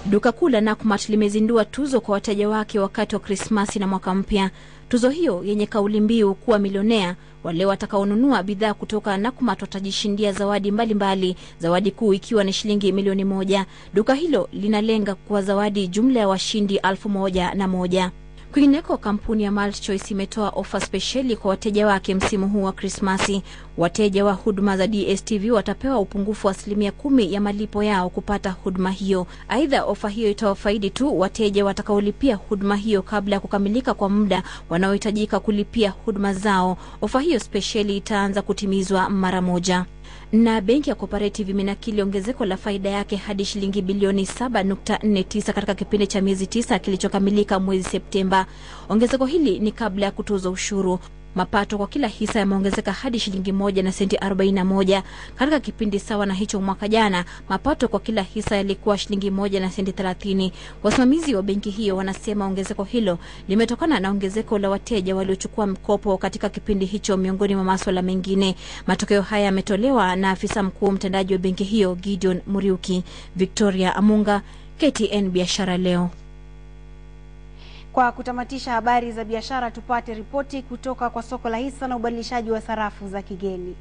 Duka kuu la Nakumatt limezindua tuzo kwa wateja wake wakati wa Krismasi na mwaka mpya. Tuzo hiyo yenye kauli mbiu kuwa milionea, wale watakaonunua bidhaa kutoka Nakumatt watajishindia zawadi mbalimbali, zawadi kuu ikiwa ni shilingi milioni 1. Duka hilo linalenga kwa zawadi jumla ya washindi 1001. Kwingineko, kampuni ya MultiChoice imetoa ofa spesheli kwa wateja wake msimu huu wa Krismasi. Wateja wa huduma za DSTV watapewa upungufu wa 10% ya malipo yao kupata huduma hiyo. Aidha, ofa hiyo itawafaidi tu wateja watakaolipia huduma hiyo kabla ya kukamilika kwa muda wanaohitajika kulipia huduma zao. Ofa hiyo spesheli itaanza kutimizwa mara moja. Na benki ya Cooperative imenakili ongezeko la faida yake hadi shilingi bilioni 7.49 katika kipindi cha miezi 9 kilichokamilika mwezi Septemba. Ongezeko hili ni kabla ya kutoza ushuru. Mapato kwa kila hisa yameongezeka hadi shilingi 1.41 katika kipindi sawa na hicho mwaka jana. Mapato kwa kila hisa yalikuwa shilingi 1.30. Wasimamizi wa benki hiyo wanasema ongezeko hilo limetokana na ongezeko la wateja waliochukua mkopo katika kipindi hicho miongoni mwa masuala mengine. Matokeo haya yametolewa na afisa mkuu mtendaji wa benki hiyo Gideon Muriuki. Victoria Amunga, KTN Biashara Leo. Kwa kutamatisha habari za biashara, tupate ripoti kutoka kwa soko la hisa na ubadilishaji wa sarafu za kigeni.